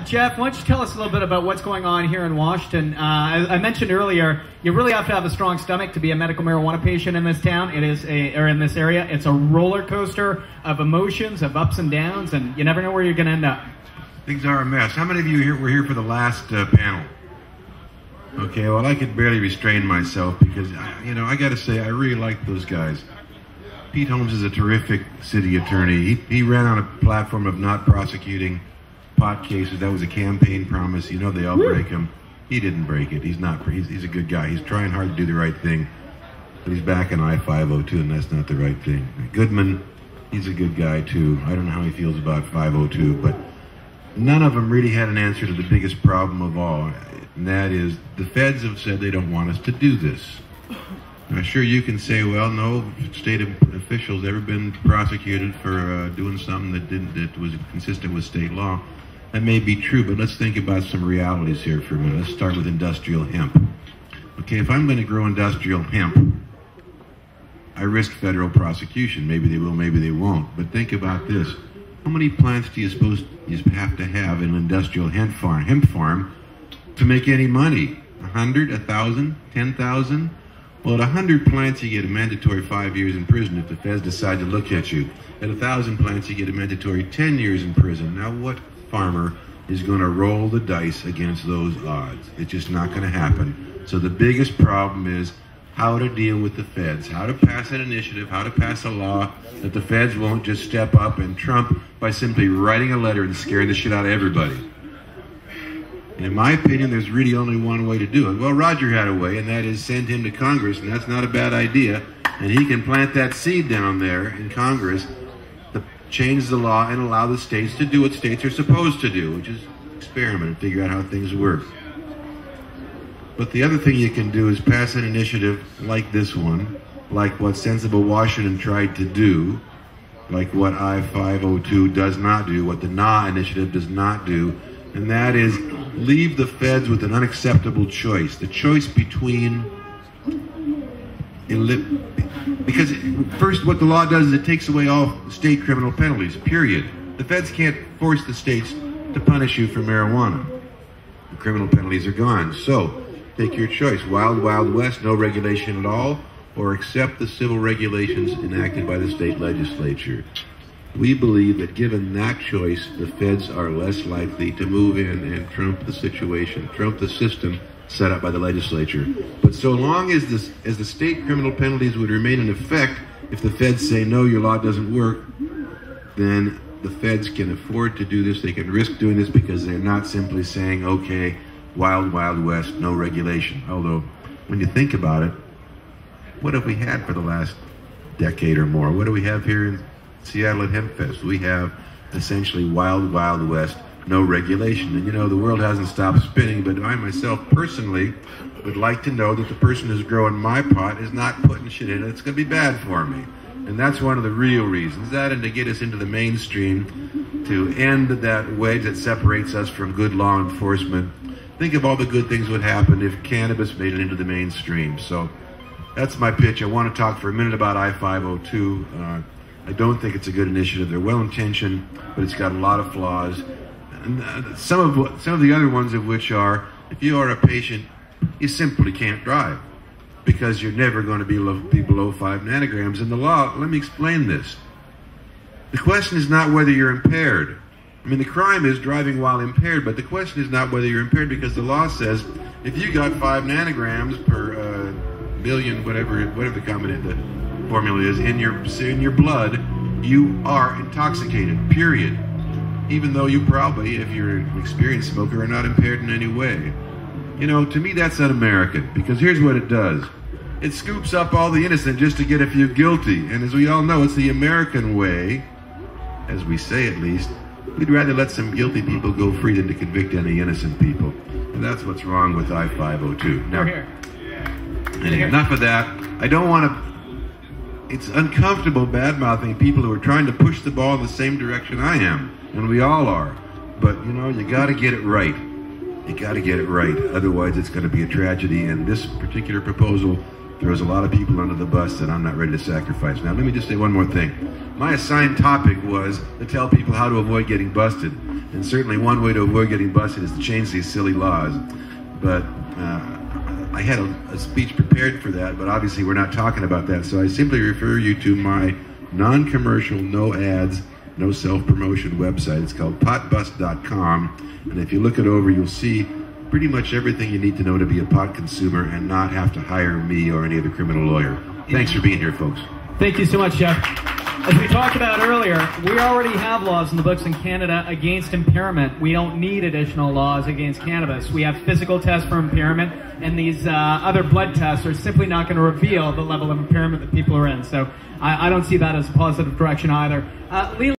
Jeff, why don't you tell us a little bit about what's going on here in Washington? I mentioned earlier, you really have to have a strong stomach to be a medical marijuana patient in this town. It is or in this area. It's a roller coaster of emotions, of ups and downs, and you never know where you're going to end up. Things are a mess. How many of you were here for the last panel? Okay, well, I could barely restrain myself because, I got to say, I really like those guys. Pete Holmes is a terrific city attorney. He ran on a platform of not prosecuting pot cases. That was a campaign promise. They all break him. He didn't break it. He's a good guy. He's trying hard to do the right thing, but he's back in I-502, and that's not the right thing. Goodman, he's a good guy, too. I don't know how he feels about 502, but none of them really had an answer to the biggest problem of all, and that is the feds have said they don't want us to do this. Now, sure, you can say, well, no state official's ever been prosecuted for doing something that was consistent with state law. That may be true, but let's think about some realities here for a minute. Let's start with industrial hemp. Okay, if I'm going to grow industrial hemp, I risk federal prosecution. Maybe they will, maybe they won't. But think about this. How many plants do you have to have in an industrial hemp farm to make any money? 100, 1,000, 10,000? Well, at 100 plants, you get a mandatory 5 years in prison if the feds decide to look at you. At 1,000 plants, you get a mandatory 10 years in prison. Now, what farmer is going to roll the dice against those odds? It's just not going to happen. So the biggest problem is how to deal with the feds, how to pass an initiative, how to pass a law that the feds won't just step up and trump by simply writing a letter and scaring the shit out of everybody. And in my opinion, there's really only one way to do it. Well, Roger had a way, and that is send him to Congress, and that's not a bad idea. And he can plant that seed down there in Congress to change the law and allow the states to do what states are supposed to do, which is experiment and figure out how things work. But the other thing you can do is pass an initiative like this one, like what Sensible Washington tried to do, like what I-502 does not do, what the NA initiative does not do, and that is leave the feds with an unacceptable choice. The choice between... Because first what the law does is it takes away all state criminal penalties, period. The feds can't force the states to punish you for marijuana. The criminal penalties are gone. So, take your choice. Wild, Wild West, no regulation at all, or accept the civil regulations enacted by the state legislature. We believe that given that choice, the feds are less likely to move in and trump the situation, trump the system set up by the legislature. But so long as the state criminal penalties would remain in effect, if the feds say, no, your law doesn't work, then the feds can afford to do this. They can risk doing this because they're not simply saying, okay, Wild, Wild West, no regulation. Although, when you think about it, what have we had for the last decade or more? What do we have here in Seattle at HempFest? We have essentially Wild, Wild West, no regulation. And the world hasn't stopped spinning, but I myself personally would like to know that the person who's growing my pot is not putting shit in it that's going to be bad for me. And that's one of the real reasons. That and to get us into the mainstream, to end that wedge that separates us from good law enforcement. Think of all the good things would happen if cannabis made it into the mainstream. So that's my pitch. I want to talk for a minute about I-502. I don't think it's a good initiative. They're well-intentioned, but it's got a lot of flaws. And some of the other ones of which are, if you are a patient, you simply can't drive because you're never going to be below 5 nanograms. In the law, let me explain this. The question is not whether you're impaired. I mean, the crime is driving while impaired, but the question is not whether you're impaired because the law says if you got 5 nanograms per million, whatever the formula is, in your blood, you are intoxicated, period. Even though you probably, if you're an experienced smoker, are not impaired in any way. To me that's un-American, because here's what it does. It scoops up all the innocent just to get a few guilty. And as we all know, it's the American way, as we say at least. We'd rather let some guilty people go free than to convict any innocent people. And that's what's wrong with I-502. Now, anyway, enough of that. I don't want to... It's uncomfortable bad-mouthing people who are trying to push the ball in the same direction I am, and we all are. But, you got to get it right. You got to get it right. Otherwise, it's going to be a tragedy, and this particular proposal throws a lot of people under the bus that I'm not ready to sacrifice. Now, let me just say one more thing. My assigned topic was to tell people how to avoid getting busted. And certainly one way to avoid getting busted is to change these silly laws. But I had a speech prepared for that, but obviously we're not talking about that. So I simply refer you to my non-commercial, no ads, no self-promotion website. It's called potbust.com. And if you look it over, you'll see pretty much everything you need to know to be a pot consumer and not have to hire me or any other criminal lawyer. Thanks for being here, folks. Thank you so much, Jeff. As we talked about earlier, we already have laws in the books in Canada against impairment. We don't need additional laws against cannabis. We have physical tests for impairment, and these other blood tests are simply not going to reveal the level of impairment that people are in. So I don't see that as a positive direction either.